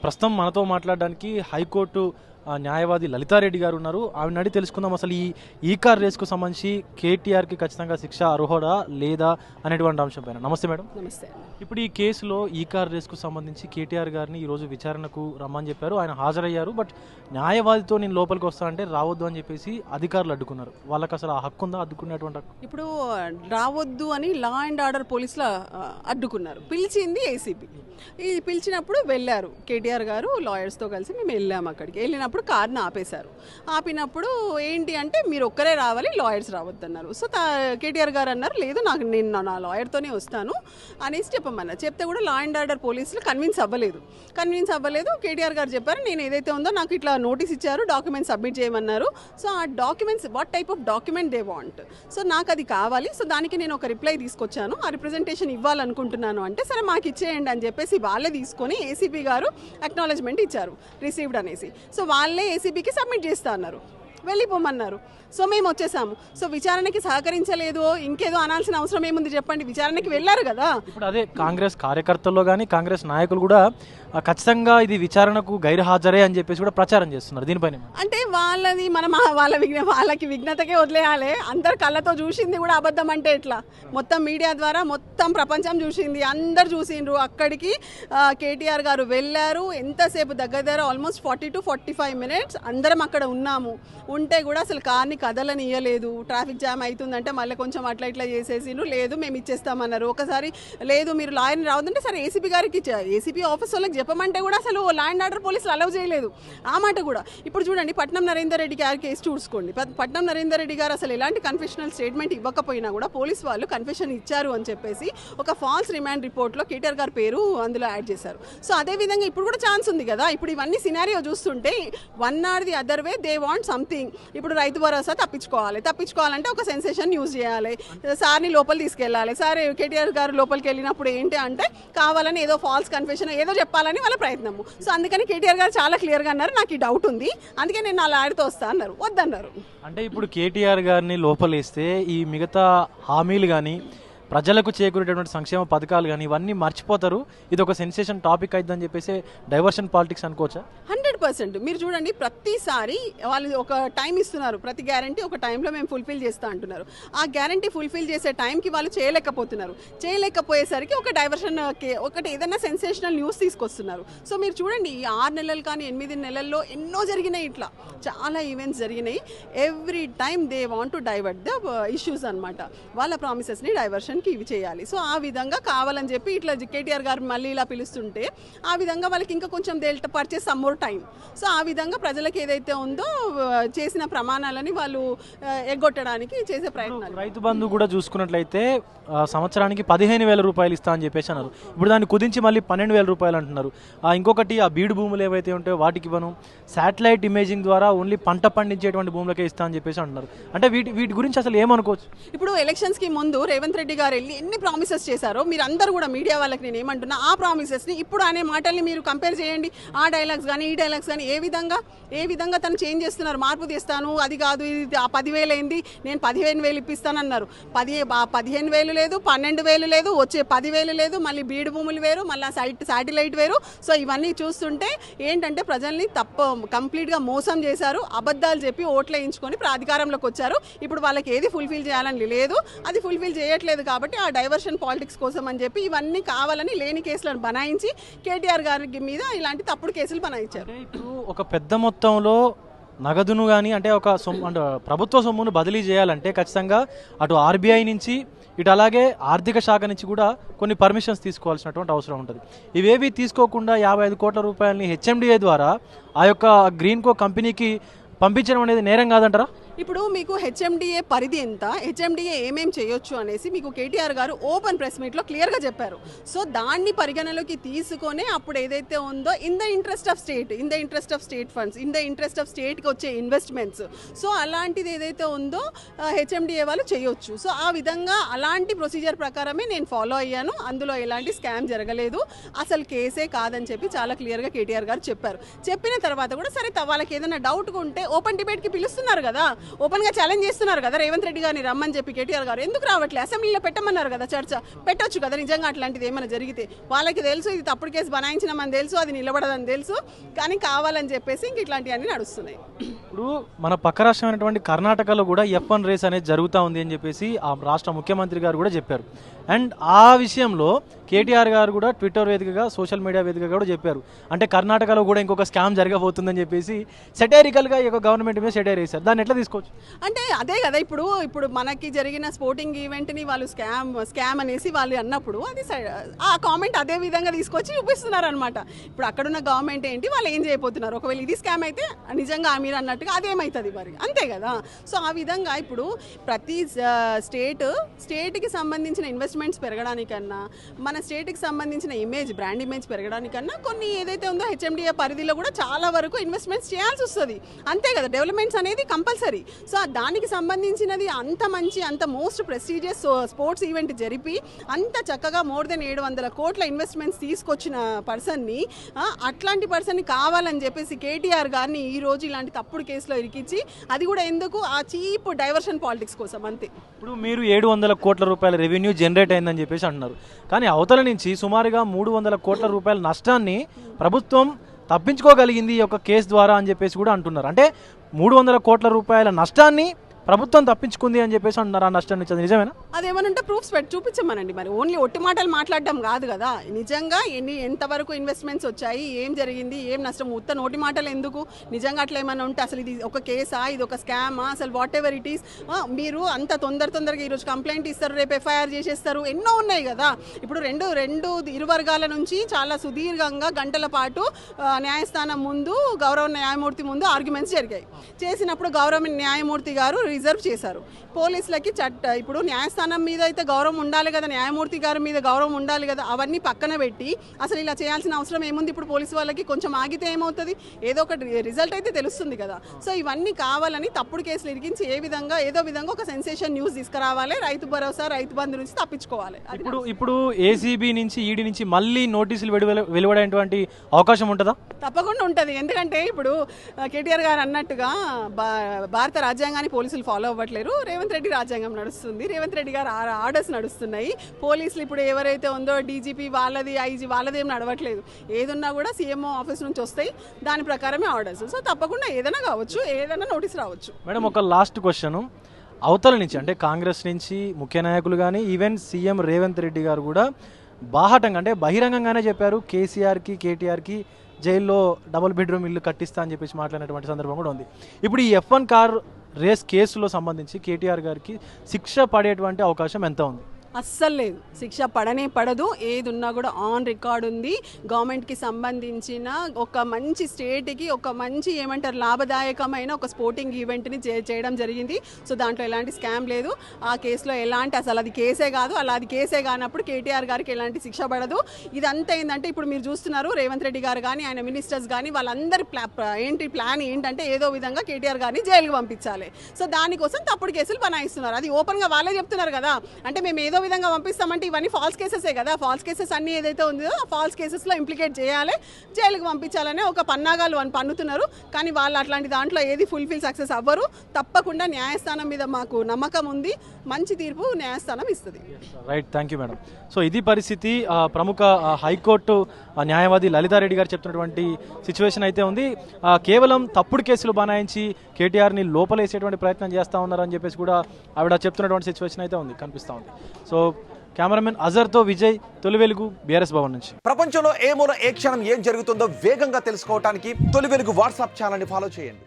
ప్రస్తుతం మనతో మాట్లాడడానికి హైకోర్టు న్యాయవాది లలితారెడ్డి గారు ఉన్నారు. ఆవిడని అడిగి తెలుసుకుందాం అసలు ఈ కార్ రేస్కు సంబంధించి కేటీఆర్కి ఖచ్చితంగా శిక్ష అర్హుడా లేదా అనేటువంటి అంశం పైన. నమస్తే మేడం. నమస్తే. ఇప్పుడు ఈ కేసులో ఈ కార్ రేస్కు సంబంధించి కేటీఆర్ గారిని ఈరోజు విచారణకు రమ్మని చెప్పారు. ఆయన హాజరయ్యారు. బట్ న్యాయవాదితో నేను లోపలికి వస్తా అంటే రావద్దు అని చెప్పేసి అధికారులు అడ్డుకున్నారు. వాళ్ళకి అసలు ఆ హక్కు ఉందా? అడ్డుకునేటువంటి హక్కు ఇప్పుడు రావద్దు అని లా అండ్ ఆర్డర్ పోలీసులు అడ్డుకున్నారు. పిలిచింది ఏసీబీ. ఈ పిలిచినప్పుడు వెళ్ళారు కేటీఆర్ గారు లాయర్స్తో కలిసి మేము వెళ్ళాము. అక్కడికి వెళ్ళినప్పుడు కార్ని ఆపేశారు. ఆపినప్పుడు ఏంటి అంటే మీరు ఒక్కరే రావాలి, లాయర్స్ రావద్దన్నారు. సో కేటీఆర్ గారు అన్నారు లేదు నేను నా లాయర్తోనే వస్తాను అనేసి చెప్పమన్నారు. చెప్తే కూడా లా అండ్ ఆర్డర్ పోలీసులు కన్విన్స్ అవ్వలేదు. కేటీఆర్ గారు చెప్పారు నేను ఏదైతే ఉందో నాకు ఇట్లా నోటీస్ ఇచ్చారు, డాక్యుమెంట్స్ సబ్మిట్ చేయమన్నారు. సో ఆ documents what type of document they want, so నాకు అది కావాలి, సో దానికి నేను ఒక రిప్లై తీసుకొచ్చాను, ఆ రిప్రజెంటేషన్ ఇవ్వాలనుకుంటున్నాను అంటే సరే మాకు ఇచ్చేయండి అని చెప్పేసి వాళ్ళే తీసుకొని ఏసీబీ గారు అక్నాలెడ్జ్మెంట్ ఇచ్చారు రిసీవ్డ్ అనేసి. సో వాళ్ళే ఏసీబీకి సబ్మిట్ చేస్తా అన్నారు, వెళ్ళిపోమన్నారు. సో మేము వచ్చేసాము. సో విచారణకి సహకరించలేదు, ఇంకేదో అనాల్సిన అవసరం ఏముంది చెప్పండి, విచారణకి వెళ్ళారు కదా. ఇప్పుడు అదే కాంగ్రెస్ కార్యకర్తల్లో కానీ కాంగ్రెస్ నాయకులు కూడా ఖచ్చితంగా ఇది విచారణకు గైర్హాజరే అని చెప్పేసి కూడా ప్రచారం చేస్తున్నారు. దీనిపైన అంటే వాళ్ళది మనం వాళ్ళకి విఘ్నతకే వదిలేయాలి. అందరు కళ్ళతో చూసింది కూడా అబద్ధం అంటే ఎట్లా? మొత్తం మీడియా ద్వారా మొత్తం ప్రపంచం చూసింది, అందరు చూసిండ్రు. అక్కడికి కేటీఆర్ గారు వెళ్ళారు. ఎంతసేపు దగ్గర ఆల్మోస్ట్ 40 to 45 minutes అందరం అక్కడ ఉన్నాము. ఉంటే కూడా అసలు కార్ని కదలనియలేదు. ట్రాఫిక్ జామ్ అవుతుందంటే మళ్ళీ కొంచెం అట్లా ఇట్లా చేసేసిండ్రు. లేదు మేము ఇచ్చేస్తామన్నారు. ఒకసారి లేదు మీరు లాయర్ని రావద్దంటే సరే ఏసీపీ గారికి ఏసీపీ ఆఫీస్ వాళ్ళకి చెప్పమంటే కూడా అసలు లా అండ్ ఆర్డర్ పోలీసులు అలౌ చేయలేదు ఆ మాట కూడా. ఇప్పుడు చూడండి పట్నం నరేందర్ రెడ్డి గారి కేసు చూసుకోండి. పట్నం నరేందర్ రెడ్డి గారు అసలు ఎలాంటి కన్ఫెషనల్ స్టేట్మెంట్ ఇవ్వకపోయినా కూడా పోలీసు వాళ్ళు కన్ఫెషన్ ఇచ్చారు అని చెప్పేసి ఒక ఫాల్స్ రిమాండ్ రిపోర్ట్లో కేటీఆర్ గారి పేరు అందులో యాడ్ చేశారు. సో అదేవిధంగా ఇప్పుడు కూడా ఛాన్స్ ఉంది కదా. ఇప్పుడు ఇవన్నీ సినారియో చూస్తుంటే one or the other way they want something. ఇప్పుడు రైతు భరోసా తప్పించుకోవాలంటే ఒక సెన్సేషన్ యూజ్ చేయాలి, సార్ని లోపల తీసుకెళ్ళాలి. సార్ కేటీఆర్ గారు లోపలికి వెళ్ళినప్పుడు ఏంటి అంటే కావాలని ఏదో ఫాల్స్ కన్ఫెషన్ ఏదో చెప్పాలని వాళ్ళ ప్రయత్నము. సో అందుకని కేటీఆర్ గారు చాలా క్లియర్గా అన్నారు నాకు ఈ డౌట్ ఉంది, అందుకే నేను నా లాయర్తో వస్తా అన్నారు. వద్దన్నారు. అంటే ఇప్పుడు కేటీఆర్ గారిని లోపలేస్తే ఈ మిగతా హామీలు కానీ ప్రజలకు చేకూరేటటువంటి సంక్షేమ పథకాలు కానీ ఇవన్నీ మర్చిపోతారు, ఇది ఒక సెన్సేషన్ టాపిక్ అయిద్దని చెప్పేసి డైవర్షన్ పాలిటిక్స్ అనుకోవచ్చా? 100%. మీరు చూడండి ప్రతిసారి వాళ్ళు ఒక టైం ఇస్తున్నారు, ప్రతి గ్యారంటీ ఒక టైంలో మేము ఫుల్ఫిల్ చేస్తా అంటున్నారు. ఆ గ్యారంటీ ఫుల్ఫిల్ చేసే టైంకి వాళ్ళు చేయలేకపోయేసరికి ఒక డైవర్షన్ ఒకటి ఏదైనా సెన్సేషనల్ న్యూస్ తీసుకొస్తున్నారు. సో మీరు చూడండి ఈ 6 నెలలు కానీ 8 నెలల్లో ఎన్నో జరిగినాయి, ఇట్లా చాలా ఈవెంట్స్ జరిగినాయి. Every time they want to divert the issues అనమాట. వాళ్ళ ప్రామిసెస్ని డైవర్షన్ ఇవి చేయాలి. సో ఆ విధంగా కావాలని చెప్పి ఇట్లా కేటీఆర్ గారు మళ్ళీ ఇలా పిలుస్తుంటే ఆ విధంగా వాళ్ళకి ఇంకా కొంచెం purchase some more time. So ఆ విధంగా ప్రజలకు ఏదైతే ఉందో చేసిన ప్రమాణాలని వాళ్ళు ఎగ్గొట్టడానికి చేసే ప్రయత్నాలు. రైతు బంధు కూడా చూసుకున్నట్లయితే సంవత్సరానికి 15,000 రూపాయలు ఇస్తా అని చెప్పేసి అన్నారు. ఇప్పుడు దాన్ని కుదించి మళ్ళీ 12,000 రూపాయలు అంటున్నారు. ఇంకొకటి ఆ బీడు భూములు ఏవైతే ఉంటాయో వాటికి ఇవ్వను, శాటిలైట్ ఇమేజింగ్ ద్వారా ఓన్లీ పంట పండించేటువంటి భూములకే ఇస్తా అని చెప్పేసి అంటున్నారు. అంటే వీటి గురించి అసలు ఏమనుకోవచ్చు? ఇప్పుడు ఎలక్షన్స్కి ముందు రేవంత్ రెడ్డి గారు వెళ్ళి ఎన్ని ప్రామిసెస్ చేశారో మీరు అందరూ కూడా మీడియా వాళ్ళకి నేను ఏమంటున్నా ఆ ప్రామిసెస్ని ఇప్పుడు అనే మాటల్ని మీరు కంపేర్ చేయండి. ఆ డైలాగ్స్ కానీ ఈ డైలాగ్స్ కానీ ఏ విధంగా తను చేంజ్ చేస్తున్నారు. మార్పు తెస్తాను, అది కాదు ఇది 10,000 అయింది, నేను 15,000 ఇప్పిస్తానన్నారు. 15,000 లేదు, 12,000 లేదు, వచ్చే 10,000 లేదు, మళ్ళీ బీడు భూములు వేరు, మళ్ళీ శాటిలైట్ వేరు. సో ఇవన్నీ చూస్తుంటే ఏంటంటే ప్రజల్ని కంప్లీట్గా మోసం చేశారు. అబద్ధాలు చెప్పి ఓట్లు వేయించుకొని అధికారంలోకి వచ్చారు. ఇప్పుడు వాళ్ళకి ఏది ఫుల్ఫిల్ చేయాలని లేదు, అది ఫుల్ఫిల్ చేయట్లేదు. కాబట్టి ఆ డైవర్షన్ పాలిటిక్స్ కోసం అని చెప్పి ఇవన్నీ కావాలని లేని కేసులను బనాయించి కేటీఆర్ గారి మీద ఇలాంటి తప్పుడు కేసులు బనాయించారు. ఇప్పుడు ఒక పెద్ద మొత్తంలో నగదును కానీ అంటే ఒక అంటే ప్రభుత్వ సొమ్మును బదిలీ చేయాలంటే ఖచ్చితంగా అటు ఆర్బీఐ నుంచి ఇటు అలాగే ఆర్థిక శాఖ నుంచి కూడా కొన్ని పర్మిషన్స్ తీసుకోవాల్సినటువంటి అవసరం ఉంటుంది. ఇవేవి తీసుకోకుండా 55 కోట్ల రూపాయలని హెచ్ఎండిఏ ద్వారా ఆ యొక్క గ్రీన్కో కంపెనీకి పంపించడం అనేది నేరం కాదంటారా? ఇప్పుడు మీకు హెచ్ఎండిఏ పరిధి ఎంత, హెచ్ఎండిఏ ఏమేం చేయొచ్చు అనేసి మీకు కేటీఆర్ గారు ఓపెన్ ప్రెస్ మీట్లో క్లియర్గా చెప్పారు. సో దాన్ని పరిగణలోకి తీసుకొని అప్పుడు ఏదైతే ఉందో in the interest of state funds, in the interest of స్టేట్కి వచ్చే ఇన్వెస్ట్మెంట్స్, సో అలాంటిది ఏదైతే ఉందో హెచ్ఎండిఏ వాళ్ళు చేయొచ్చు. సో ఆ విధంగా అలాంటి ప్రొసీజర్ ప్రకారమే నేను ఫాలో అయ్యాను. అందులో ఎలాంటి స్కామ్ జరగలేదు, అసలు కేసే కాదని చెప్పి చాలా క్లియర్గా కేటీఆర్ గారు చెప్పారు. చెప్పిన తర్వాత కూడా సరే వాళ్ళకి ఏదైనా డౌట్ ఉంటే ఓపెన్ డిబేట్కి పిలుస్తున్నారు కదా, ఓపెన్గా ఛాలెంజ్ చేస్తున్నారు కదా రేవంత్ రెడ్డి గారిని రమ్మని చెప్పి కేటీఆర్ గారు. ఎందుకు రావట్లేదు? అసెంబ్లీలో పెట్టమన్నారు కదా చర్చ, పెట్టొచ్చు కదా నిజంగా అట్లాంటిది ఏమైనా జరిగితే. వాళ్ళకి తెలుసు ఇది తప్పుడు కేసు బనాయించినామని తెలుసు, అది నిలబడదని తెలుసు, కానీ కావాలని చెప్పేసి ఇంక ఇట్లాంటివన్నీ నడుస్తున్నాయి. ఇప్పుడు మన పక్క రాష్ట్రమైనటువంటి కర్ణాటకలో కూడా F1 రేస్ అనేది జరుగుతూ ఉంది అని చెప్పేసి ఆ రాష్ట్ర ముఖ్యమంత్రి గారు కూడా చెప్పారు. అండ్ ఆ విషయంలో కేటీఆర్ గారు కూడా ట్విట్టర్ వేదికగా సోషల్ మీడియా వేదికగా కూడా చెప్పారు. అంటే కర్ణాటకలో కూడా ఇంకొక స్కామ్ జరగబోతుందని చెప్పేసి సెటైరికల్గా ఈ యొక్క గవర్నమెంట్ మీద సెటైర్ వేశారు. దాన్ని ఎట్లా తీసుకోవచ్చు? అంటే అదే కదా ఇప్పుడు మనకి జరిగిన స్పోర్టింగ్ ఈవెంట్ని వాళ్ళు స్కామ్ అనేసి వాళ్ళు అన్నప్పుడు అది ఆ కామెంట్ అదే విధంగా తీసుకొచ్చి చూపిస్తున్నారు అనమాట. ఇప్పుడు అక్కడున్న గవర్నమెంట్ ఏంటి, వాళ్ళు ఏం చేయబోతున్నారు, ఒకవేళ ఇది స్కామ్ అయితే నిజంగా మీరు అన్నట్టుగా అదేమవుతుంది మరి, అంతే కదా. సో ఆ విధంగా ఇప్పుడు ప్రతి స్టేట్కి సంబంధించిన ఇన్వెస్ట్మెంట్స్ పెరగడానికన్నా, మన స్టేట్కి సంబంధించిన బ్రాండ్ ఇమేజ్ పెరగడానికన్నా కొన్ని ఏదైతే ఉందో హెచ్ఎండిఏ పరిధిలో కూడా చాలా వరకు ఇన్వెస్ట్మెంట్స్ చేయాల్సి వస్తుంది, అంతే కదా. డెవలప్మెంట్స్ అనేది కంపల్సరీ. సో దానికి సంబంధించినది అంత మోస్ట్ ప్రెస్టీజియస్ స్పోర్ట్స్ ఈవెంట్ జరిపి అంత చక్కగా మోర్ దెన్ 700 కోట్ల ఇన్వెస్ట్మెంట్స్ తీసుకొచ్చిన పర్సన్ని, అట్లాంటి పర్సన్ని కావాలని చెప్పేసి కేటీఆర్ గారిని ఈ రోజు ఇలాంటి తప్పుడు కేసులో ఇరికించి, అది కూడా ఎందుకు, ఆ చీప్ డైవర్షన్ పాలిటిక్స్ కోసం, అంతే. ఇప్పుడు మీరు 700 కోట్ల రూపాయల రెవెన్యూ జనరేట్ అయిందని చెప్పేసి అంటున్నారు, కానీ అవతల నుంచి సుమారుగా 300 కోట్ల రూపాయల నష్టాన్ని ప్రభుత్వం తప్పించుకోగలిగింది ఈ యొక్క కేసు ద్వారా అని చెప్పేసి కూడా అంటున్నారు. అంటే 300 కోట్ల రూపాయల నష్టాన్ని ప్రభుత్వం తప్పించుకుంది అని చెప్పేసి అంటున్నారు. ఆ నష్టం నుంచి నిజమేనా? అదేమనంటే ప్రూఫ్స్ పెట్టి చూపించమనండి. మరి ఓన్లీ ఒట్టి మాటలు మాట్లాడడం కాదు కదా, నిజంగా ఎంతవరకు ఇన్వెస్ట్మెంట్స్ వచ్చాయి, ఏం జరిగింది, ఏం నష్టం, ఉత్త నోటి మాటలు ఎందుకు, నిజంగా అట్లా ఏమైనా ఉంటే అసలు ఇది ఒక కేసా, ఇది ఒక స్కామా, అసలు వాట్ ఎవర్ ఇట్ ఈస్, మీరు అంత తొందరగా ఈరోజు కంప్లైంట్ ఇస్తారు, రేపు ఎఫ్ఐఆర్ చేసేస్తారు, ఎన్నో ఉన్నాయి కదా. ఇప్పుడు రెండు ఇరు వర్గాల నుంచి చాలా సుదీర్ఘంగా గంటల పాటు న్యాయస్థానం ముందు, గౌరవ న్యాయమూర్తి ముందు ఆర్గ్యుమెంట్స్ జరిగాయి. చేసినప్పుడు గౌరవ న్యాయమూర్తి గారు రిజర్వ్ చేశారు. పోలీసులకి ఇప్పుడు న్యాయస్థానం మీద అయితే గౌరవం ఉండాలి కదా, న్యాయమూర్తి గారి మీద గౌరవం ఉండాలి కదా, అవన్నీ పక్కన పెట్టి అసలు ఇలా చేయాల్సిన అవసరం ఏముంది? ఇప్పుడు పోలీసు వాళ్ళకి కొంచెం ఆగితే ఏమవుతుంది, ఏదో ఒక రిజల్ట్ అయితే తెలుస్తుంది కదా. సో ఇవన్నీ కావాలని తప్పుడు కేసులు ఇరికించి ఏదో విధంగా ఒక సెన్సేషన్ న్యూస్ తీసుకురావాలి, రైతు భరోసా, రైతు బంధు నుంచి తప్పించుకోవాలి. ఇప్పుడు ఏసీబీ నుంచి, ఈడీ నుంచి మళ్ళీ నోటీసులు వెలువడేటువంటి అవకాశం ఉంటుందా? తప్పకుండా ఉంటుంది. ఎందుకంటే ఇప్పుడు కేటీఆర్ గారు అన్నట్టుగా భారత రాజ్యాంగాన్ని పోలీసులు ఫాలో అవ్వట్లేరు, రేవంత్ రెడ్డి రాజ్యాంగం నడుస్తుంది, రేవంత్ రెడ్డి గారు ఆర్డర్స్ నడుస్తున్నాయి. పోలీసులు ఇప్పుడు ఎవరైతే ఉందో డీజీపీ వాళ్ళది, ఐజీ వాళ్ళది ఏం నడవట్లేదు. ఏదున్నా కూడా సీఎంఓ ఆఫీస్ నుంచి వస్తాయి, దాని ప్రకారమే ఆర్డర్స్. సో తప్పకుండా ఏదైనా కావచ్చు, ఏదైనా నోటీస్ రావచ్చు. మేడం, ఒక లాస్ట్ క్వశ్చన్. అవతల నుంచి అంటే కాంగ్రెస్ నుంచి ముఖ్య నాయకులు కానీ, ఈవెన్ సీఎం రేవంత్ రెడ్డి గారు కూడా బాహాటంగా అంటే బహిరంగంగానే చెప్పారు కేసీఆర్కి, కేటీఆర్కి జైల్లో డబుల్ బెడ్రూమ్ ఇల్లు కట్టిస్తా అని చెప్పేసి మాట్లాడినటువంటి సందర్భం కూడా ఉంది. ఇప్పుడు ఈ F1 కార్ రేస్ కేసులో సంబంధించి కేటీఆర్ గారికి శిక్ష పడేటువంటి అవకాశం ఎంత ఉంది? అస్సలు లేదు, శిక్ష పడదు. ఏది ఉన్నా కూడా ఆన్ రికార్డ్ ఉంది. గవర్నమెంట్కి సంబంధించిన ఒక మంచి స్టేట్కి ఒక మంచి లాభదాయకమైన ఒక స్పోర్టింగ్ ఈవెంట్ని చేయడం జరిగింది. సో దాంట్లో ఎలాంటి స్కామ్ లేదు. ఆ కేసులో అసలు అది కేసే కాదు, అది కేసే కానప్పుడు కేటీఆర్ గారికి ఎలాంటి శిక్ష పడదు. ఇదంతా ఏంటంటే ఇప్పుడు మీరు చూస్తున్నారు రేవంత్ రెడ్డి గారు కానీ, ఆయన మినిస్టర్స్ కానీ, వాళ్ళందరి ప్లాన్ ఏంటంటే ఏదో విధంగా కేటీఆర్ గారిని జైలుకి పంపించాలి. సో దానికోసం తప్పుడు కేసులు బనాయిస్తున్నారు. అది ఓపెన్గా వాళ్ళే చెప్తున్నారు కదా. అంటే మేము ఏదో విధంగా పంపిస్తామంటే ఇవన్నీ ఫాల్స్ కేసెసే కదా. ఫాల్స్ కేసెస్ అన్ని ఏదైతే ఉందో ఆ ఫాల్స్ కేసెస్లో ఇంప్లికేట్ చేయాలి, జైలుకి పంపించాలనే ఒక పన్నాగాలు పన్నుతున్నారు. కానీ వాళ్ళు అట్లాంటి దాంట్లో ఏది ఫుల్ఫిల్ సక్సెస్ అవ్వరు. తప్పకుండా న్యాయస్థానం మీద మాకు నమ్మకం ఉంది, మంచి తీర్పు న్యాయస్థానం ఇస్తుంది. Right, thank you madam. So ఇది పరిస్థితి. ప్రముఖ హైకోర్టు న్యాయవాది లలితారెడ్డి గారు చెప్తున్నటువంటి సిచ్యువేషన్ అయితే ఉంది. కేవలం తప్పుడు కేసులు బనాయించి కేటీఆర్ని లోపలేసేటువంటి ప్రయత్నం చేస్తూ ఉన్నారని చెప్పేసి కూడా ఆవిడ చెప్తున్నటువంటి సిచ్యువేషన్ అయితే ఉంది, కనిపిస్తూ ఉంది. సో కెమెరామెన్ అజర్తో విజయ్, తొలి వెలుగు, బీఆర్ఎస్ భవన్ నుంచి. ప్రపంచంలో ఏ మూల ఏ క్షణం ఏం జరుగుతుందో వేగంగా తెలుసుకోవడానికి తొలి వెలుగు వాట్సాప్ ఛానల్ని ఫాలో చేయండి.